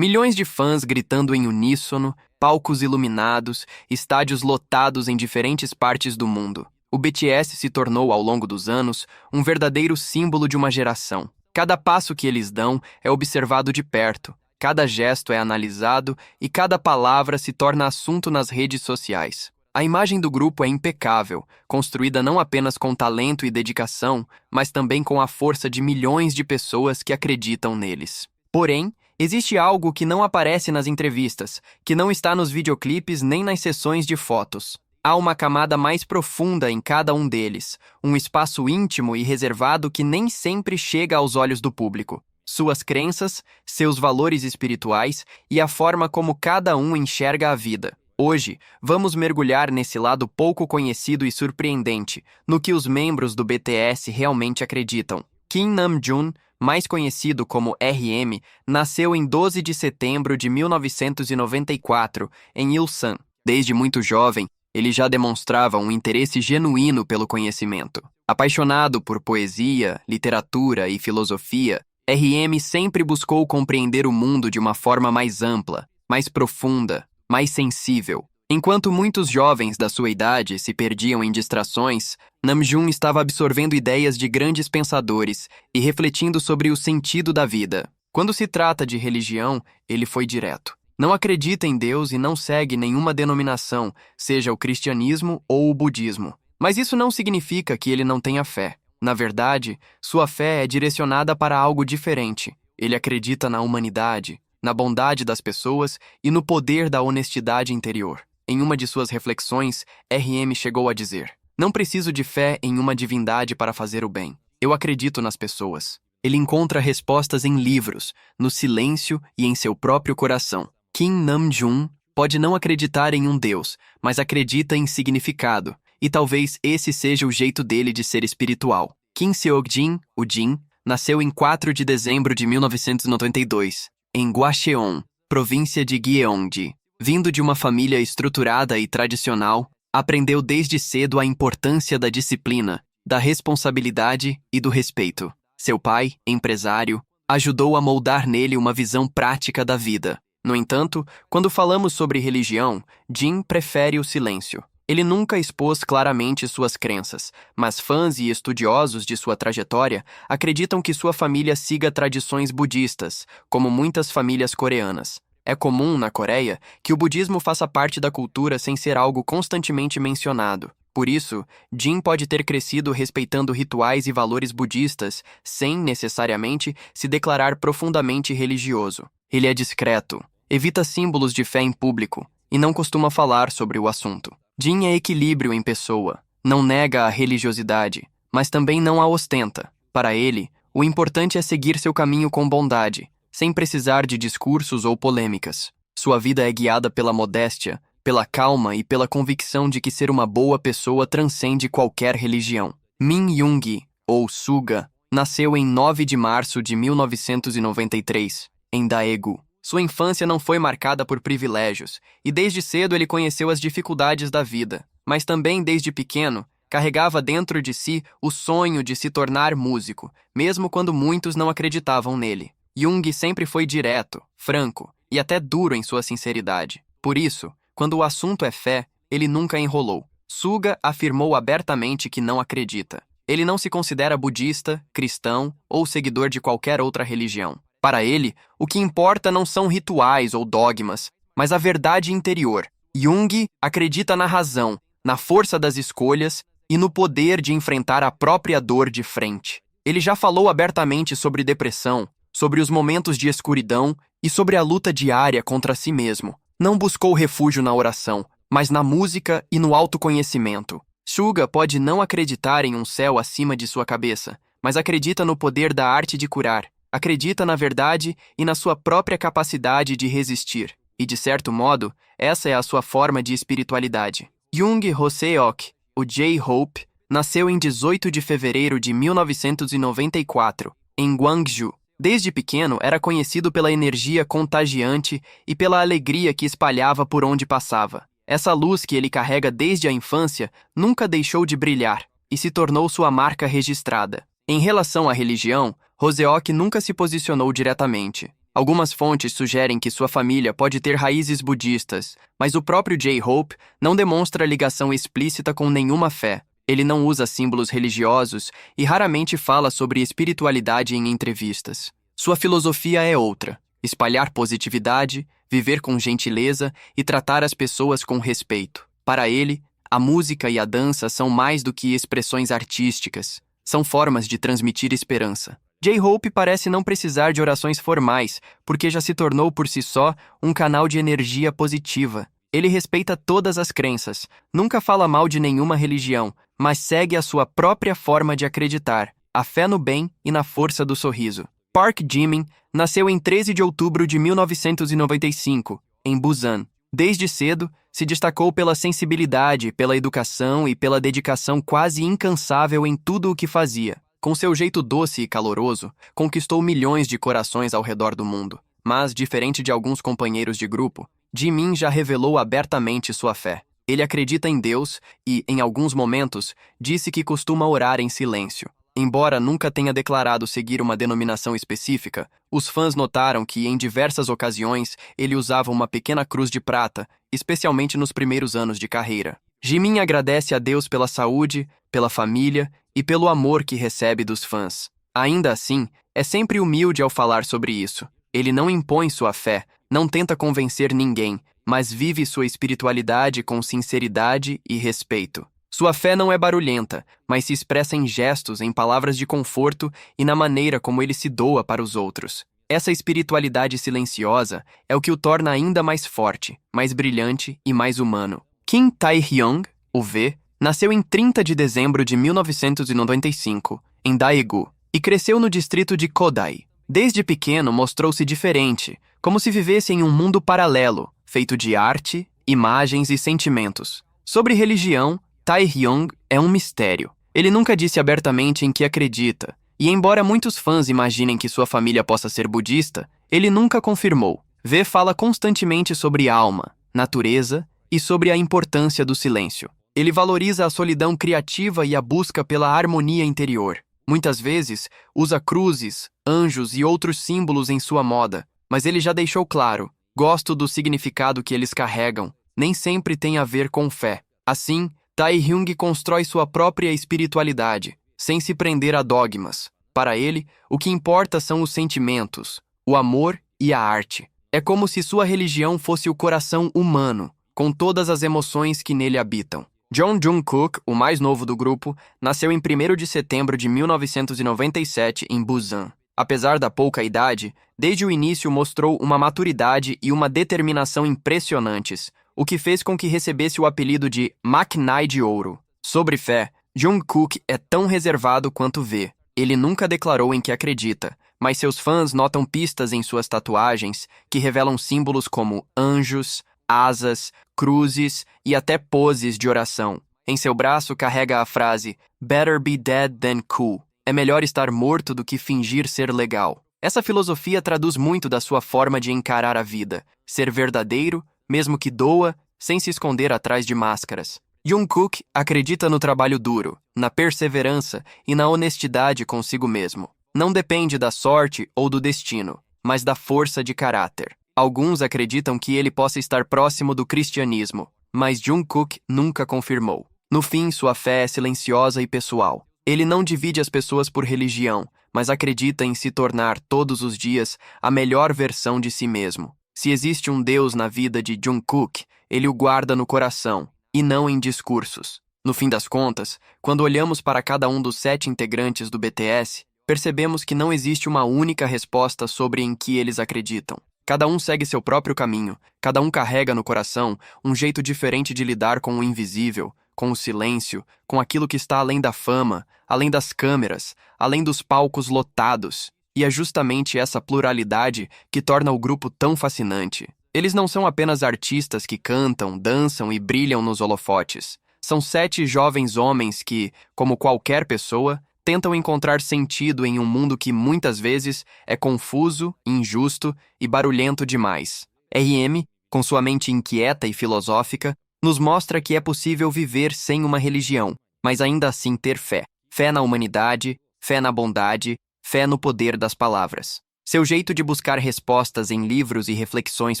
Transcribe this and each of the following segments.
Milhões de fãs gritando em uníssono, palcos iluminados, estádios lotados em diferentes partes do mundo. O BTS se tornou, ao longo dos anos, um verdadeiro símbolo de uma geração. Cada passo que eles dão é observado de perto, cada gesto é analisado e cada palavra se torna assunto nas redes sociais. A imagem do grupo é impecável, construída não apenas com talento e dedicação, mas também com a força de milhões de pessoas que acreditam neles. Porém, existe algo que não aparece nas entrevistas, que não está nos videoclipes nem nas sessões de fotos. Há uma camada mais profunda em cada um deles, um espaço íntimo e reservado que nem sempre chega aos olhos do público. Suas crenças, seus valores espirituais e a forma como cada um enxerga a vida. Hoje, vamos mergulhar nesse lado pouco conhecido e surpreendente, no que os membros do BTS realmente acreditam. Kim Namjoon, mais conhecido como RM, nasceu em 12 de setembro de 1994, em Ilsan. Desde muito jovem, ele já demonstrava um interesse genuíno pelo conhecimento. Apaixonado por poesia, literatura e filosofia, RM sempre buscou compreender o mundo de uma forma mais ampla, mais profunda, mais sensível. Enquanto muitos jovens da sua idade se perdiam em distrações, Namjoon estava absorvendo ideias de grandes pensadores e refletindo sobre o sentido da vida. Quando se trata de religião, ele foi direto. Não acredita em Deus e não segue nenhuma denominação, seja o cristianismo ou o budismo. Mas isso não significa que ele não tenha fé. Na verdade, sua fé é direcionada para algo diferente. Ele acredita na humanidade, na bondade das pessoas e no poder da honestidade interior. Em uma de suas reflexões, RM chegou a dizer: "Não preciso de fé em uma divindade para fazer o bem. Eu acredito nas pessoas." Ele encontra respostas em livros, no silêncio e em seu próprio coração. Kim Namjoon pode não acreditar em um Deus, mas acredita em significado, e talvez esse seja o jeito dele de ser espiritual. Kim Seok-jin, o Jin, nasceu em 4 de dezembro de 1992, em Gwacheon, província de Gyeonggi. Vindo de uma família estruturada e tradicional, aprendeu desde cedo a importância da disciplina, da responsabilidade e do respeito. Seu pai, empresário, ajudou a moldar nele uma visão prática da vida. No entanto, quando falamos sobre religião, Jin prefere o silêncio. Ele nunca expôs claramente suas crenças, mas fãs e estudiosos de sua trajetória acreditam que sua família siga tradições budistas, como muitas famílias coreanas. É comum, na Coreia, que o budismo faça parte da cultura sem ser algo constantemente mencionado. Por isso, Jin pode ter crescido respeitando rituais e valores budistas, sem, necessariamente, se declarar profundamente religioso. Ele é discreto, evita símbolos de fé em público e não costuma falar sobre o assunto. Jin é equilíbrio em pessoa, não nega a religiosidade, mas também não a ostenta. Para ele, o importante é seguir seu caminho com bondade, sem precisar de discursos ou polêmicas. Sua vida é guiada pela modéstia, pela calma e pela convicção de que ser uma boa pessoa transcende qualquer religião. Min Yoongi, ou Suga, nasceu em 9 de março de 1993, em Daegu. Sua infância não foi marcada por privilégios, e desde cedo ele conheceu as dificuldades da vida, mas também desde pequeno, carregava dentro de si o sonho de se tornar músico, mesmo quando muitos não acreditavam nele. Jung sempre foi direto, franco e até duro em sua sinceridade. Por isso, quando o assunto é fé, ele nunca enrolou. Suga afirmou abertamente que não acredita. Ele não se considera budista, cristão ou seguidor de qualquer outra religião. Para ele, o que importa não são rituais ou dogmas, mas a verdade interior. Jung acredita na razão, na força das escolhas e no poder de enfrentar a própria dor de frente. Ele já falou abertamente sobre depressão, sobre os momentos de escuridão e sobre a luta diária contra si mesmo. Não buscou refúgio na oração, mas na música e no autoconhecimento. Suga pode não acreditar em um céu acima de sua cabeça, mas acredita no poder da arte de curar. Acredita na verdade e na sua própria capacidade de resistir. E, de certo modo, essa é a sua forma de espiritualidade. Jung Hoseok, o J-Hope, nasceu em 18 de fevereiro de 1994, em Gwangju. Desde pequeno, era conhecido pela energia contagiante e pela alegria que espalhava por onde passava. Essa luz que ele carrega desde a infância nunca deixou de brilhar e se tornou sua marca registrada. Em relação à religião, Hoseok nunca se posicionou diretamente. Algumas fontes sugerem que sua família pode ter raízes budistas, mas o próprio J-Hope não demonstra ligação explícita com nenhuma fé. Ele não usa símbolos religiosos e raramente fala sobre espiritualidade em entrevistas. Sua filosofia é outra: espalhar positividade, viver com gentileza e tratar as pessoas com respeito. Para ele, a música e a dança são mais do que expressões artísticas, são formas de transmitir esperança. J-Hope parece não precisar de orações formais, porque já se tornou por si só um canal de energia positiva. Ele respeita todas as crenças, nunca fala mal de nenhuma religião, mas segue a sua própria forma de acreditar, a fé no bem e na força do sorriso. Park Jimin nasceu em 13 de outubro de 1995, em Busan. Desde cedo, se destacou pela sensibilidade, pela educação e pela dedicação quase incansável em tudo o que fazia. Com seu jeito doce e caloroso, conquistou milhões de corações ao redor do mundo. Mas, diferente de alguns companheiros de grupo, Jimin já revelou abertamente sua fé. Ele acredita em Deus e, em alguns momentos, disse que costuma orar em silêncio. Embora nunca tenha declarado seguir uma denominação específica, os fãs notaram que, em diversas ocasiões, ele usava uma pequena cruz de prata, especialmente nos primeiros anos de carreira. Jimin agradece a Deus pela saúde, pela família e pelo amor que recebe dos fãs. Ainda assim, é sempre humilde ao falar sobre isso. Ele não impõe sua fé, não tenta convencer ninguém, mas vive sua espiritualidade com sinceridade e respeito. Sua fé não é barulhenta, mas se expressa em gestos, em palavras de conforto e na maneira como ele se doa para os outros. Essa espiritualidade silenciosa é o que o torna ainda mais forte, mais brilhante e mais humano. Kim Tae-hyung, o V, nasceu em 30 de dezembro de 1995, em Daegu, e cresceu no distrito de Kodai. Desde pequeno mostrou-se diferente, como se vivesse em um mundo paralelo, feito de arte, imagens e sentimentos. Sobre religião, Tae-hyung é um mistério. Ele nunca disse abertamente em que acredita, e embora muitos fãs imaginem que sua família possa ser budista, ele nunca confirmou. V fala constantemente sobre alma, natureza e sobre a importância do silêncio. Ele valoriza a solidão criativa e a busca pela harmonia interior. Muitas vezes, usa cruzes, anjos e outros símbolos em sua moda, mas ele já deixou claro: gosto do significado que eles carregam, nem sempre tem a ver com fé. Assim, Tae-hyung constrói sua própria espiritualidade, sem se prender a dogmas. Para ele, o que importa são os sentimentos, o amor e a arte. É como se sua religião fosse o coração humano, com todas as emoções que nele habitam. John Jungkook, o mais novo do grupo, nasceu em 1º de setembro de 1997 em Busan. Apesar da pouca idade, desde o início mostrou uma maturidade e uma determinação impressionantes, o que fez com que recebesse o apelido de Maquinai de Ouro. Sobre fé, Jungkook é tão reservado quanto V. Ele nunca declarou em que acredita, mas seus fãs notam pistas em suas tatuagens que revelam símbolos como anjos, asas, cruzes e até poses de oração. Em seu braço carrega a frase "Better be dead than cool". É melhor estar morto do que fingir ser legal. Essa filosofia traduz muito da sua forma de encarar a vida, ser verdadeiro, mesmo que doa, sem se esconder atrás de máscaras. Jungkook acredita no trabalho duro, na perseverança e na honestidade consigo mesmo. Não depende da sorte ou do destino, mas da força de caráter. Alguns acreditam que ele possa estar próximo do cristianismo, mas Jungkook nunca confirmou. No fim, sua fé é silenciosa e pessoal. Ele não divide as pessoas por religião, mas acredita em se tornar todos os dias a melhor versão de si mesmo. Se existe um Deus na vida de Jungkook, ele o guarda no coração, e não em discursos. No fim das contas, quando olhamos para cada um dos 7 integrantes do BTS, percebemos que não existe uma única resposta sobre em que eles acreditam. Cada um segue seu próprio caminho, cada um carrega no coração um jeito diferente de lidar com o invisível, com o silêncio, com aquilo que está além da fama, além das câmeras, além dos palcos lotados. E é justamente essa pluralidade que torna o grupo tão fascinante. Eles não são apenas artistas que cantam, dançam e brilham nos holofotes. São 7 jovens homens que, como qualquer pessoa, tentam encontrar sentido em um mundo que muitas vezes é confuso, injusto e barulhento demais. RM, com sua mente inquieta e filosófica, nos mostra que é possível viver sem uma religião, mas ainda assim ter fé. Fé na humanidade, fé na bondade, fé no poder das palavras. Seu jeito de buscar respostas em livros e reflexões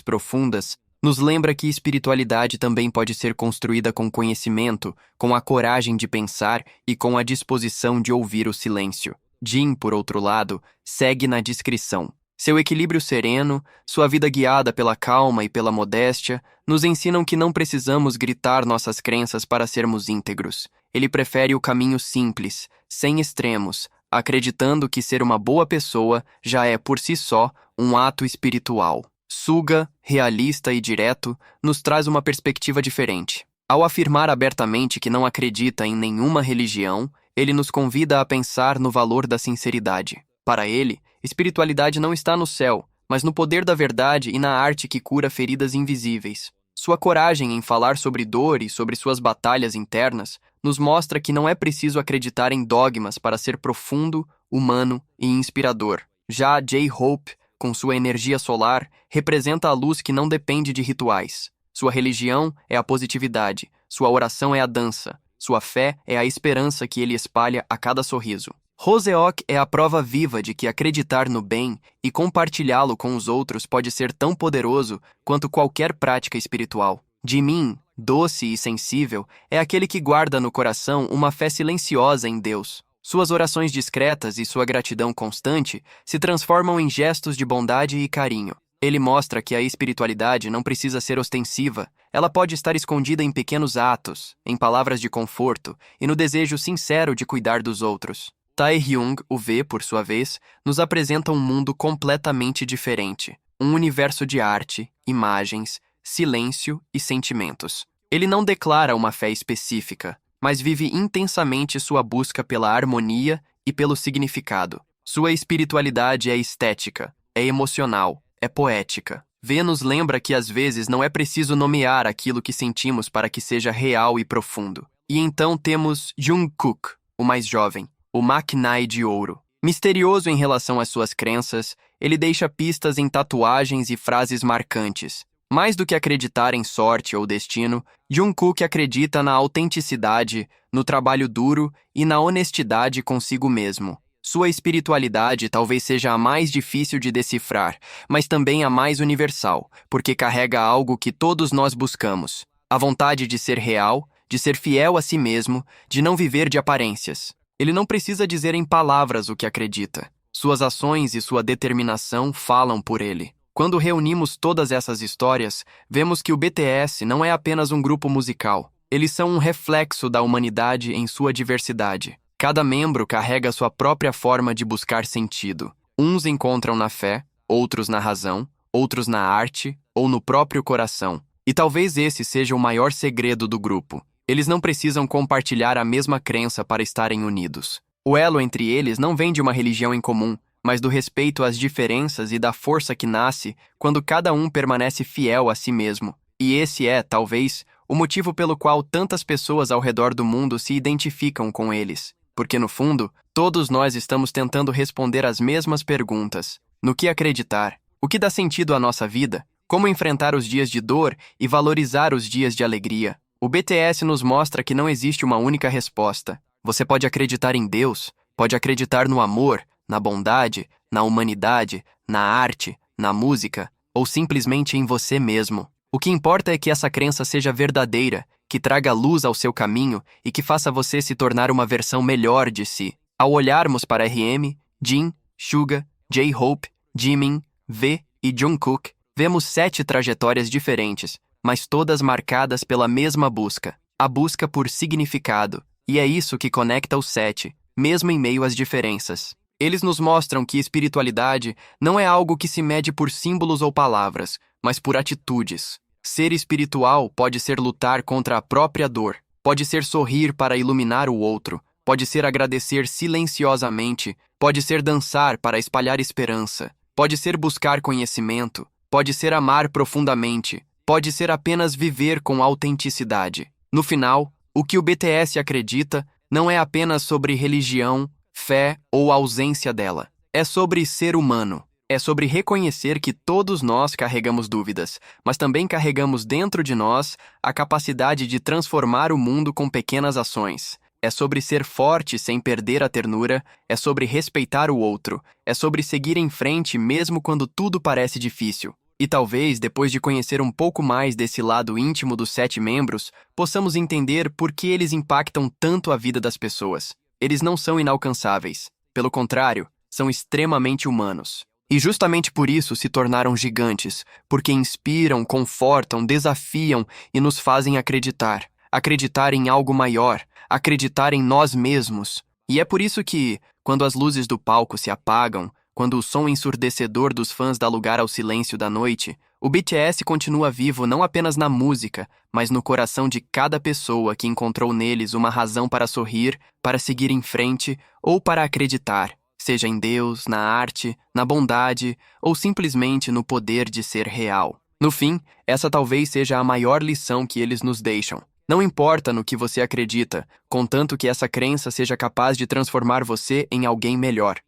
profundas nos lembra que espiritualidade também pode ser construída com conhecimento, com a coragem de pensar e com a disposição de ouvir o silêncio. Jim, por outro lado, segue na discrição. Seu equilíbrio sereno, sua vida guiada pela calma e pela modéstia, nos ensinam que não precisamos gritar nossas crenças para sermos íntegros. Ele prefere o caminho simples, sem extremos, acreditando que ser uma boa pessoa já é, por si só, um ato espiritual. Suga, realista e direto, nos traz uma perspectiva diferente. Ao afirmar abertamente que não acredita em nenhuma religião, ele nos convida a pensar no valor da sinceridade. Para ele, espiritualidade não está no céu, mas no poder da verdade e na arte que cura feridas invisíveis. Sua coragem em falar sobre dor e sobre suas batalhas internas nos mostra que não é preciso acreditar em dogmas para ser profundo, humano e inspirador. Já J-Hope, com sua energia solar, representa a luz que não depende de rituais. Sua religião é a positividade, sua oração é a dança, sua fé é a esperança que ele espalha a cada sorriso. Roseok é a prova viva de que acreditar no bem e compartilhá-lo com os outros pode ser tão poderoso quanto qualquer prática espiritual. Jimin, doce e sensível, é aquele que guarda no coração uma fé silenciosa em Deus. Suas orações discretas e sua gratidão constante se transformam em gestos de bondade e carinho. Ele mostra que a espiritualidade não precisa ser ostensiva, ela pode estar escondida em pequenos atos, em palavras de conforto e no desejo sincero de cuidar dos outros. Taehyung, o V, por sua vez, nos apresenta um mundo completamente diferente, um universo de arte, imagens, silêncio e sentimentos. Ele não declara uma fé específica, mas vive intensamente sua busca pela harmonia e pelo significado. Sua espiritualidade é estética, é emocional, é poética. V nos lembra que às vezes não é preciso nomear aquilo que sentimos para que seja real e profundo. E então temos Jungkook, o mais jovem, o Macknai de ouro. Misterioso em relação às suas crenças, ele deixa pistas em tatuagens e frases marcantes. Mais do que acreditar em sorte ou destino, Jungkook acredita na autenticidade, no trabalho duro e na honestidade consigo mesmo. Sua espiritualidade talvez seja a mais difícil de decifrar, mas também a mais universal, porque carrega algo que todos nós buscamos: a vontade de ser real, de ser fiel a si mesmo, de não viver de aparências. Ele não precisa dizer em palavras o que acredita. Suas ações e sua determinação falam por ele. Quando reunimos todas essas histórias, vemos que o BTS não é apenas um grupo musical. Eles são um reflexo da humanidade em sua diversidade. Cada membro carrega sua própria forma de buscar sentido. Uns encontram na fé, outros na razão, outros na arte ou no próprio coração. E talvez esse seja o maior segredo do grupo. Eles não precisam compartilhar a mesma crença para estarem unidos. O elo entre eles não vem de uma religião em comum, mas do respeito às diferenças e da força que nasce quando cada um permanece fiel a si mesmo. E esse é, talvez, o motivo pelo qual tantas pessoas ao redor do mundo se identificam com eles. Porque, no fundo, todos nós estamos tentando responder as mesmas perguntas. No que acreditar? O que dá sentido à nossa vida? Como enfrentar os dias de dor e valorizar os dias de alegria? O BTS nos mostra que não existe uma única resposta. Você pode acreditar em Deus, pode acreditar no amor, na bondade, na humanidade, na arte, na música, ou simplesmente em você mesmo. O que importa é que essa crença seja verdadeira, que traga luz ao seu caminho e que faça você se tornar uma versão melhor de si. Ao olharmos para RM, Jin, Suga, J-Hope, Jimin, V e Jungkook, vemos 7 trajetórias diferentes, mas todas marcadas pela mesma busca, a busca por significado. E é isso que conecta os 7, mesmo em meio às diferenças. Eles nos mostram que espiritualidade não é algo que se mede por símbolos ou palavras, mas por atitudes. Ser espiritual pode ser lutar contra a própria dor, pode ser sorrir para iluminar o outro, pode ser agradecer silenciosamente, pode ser dançar para espalhar esperança, pode ser buscar conhecimento, pode ser amar profundamente, pode ser apenas viver com autenticidade. No final, o que o BTS acredita não é apenas sobre religião, fé ou ausência dela. É sobre ser humano. É sobre reconhecer que todos nós carregamos dúvidas, mas também carregamos dentro de nós a capacidade de transformar o mundo com pequenas ações. É sobre ser forte sem perder a ternura, é sobre respeitar o outro, é sobre seguir em frente mesmo quando tudo parece difícil. E talvez, depois de conhecer um pouco mais desse lado íntimo dos 7 membros, possamos entender por que eles impactam tanto a vida das pessoas. Eles não são inalcançáveis. Pelo contrário, são extremamente humanos. E justamente por isso se tornaram gigantes, porque inspiram, confortam, desafiam e nos fazem acreditar. Acreditar em algo maior, acreditar em nós mesmos. E é por isso que, quando as luzes do palco se apagam, quando o som ensurdecedor dos fãs dá lugar ao silêncio da noite, o BTS continua vivo não apenas na música, mas no coração de cada pessoa que encontrou neles uma razão para sorrir, para seguir em frente ou para acreditar, seja em Deus, na arte, na bondade ou simplesmente no poder de ser real. No fim, essa talvez seja a maior lição que eles nos deixam. Não importa no que você acredita, contanto que essa crença seja capaz de transformar você em alguém melhor.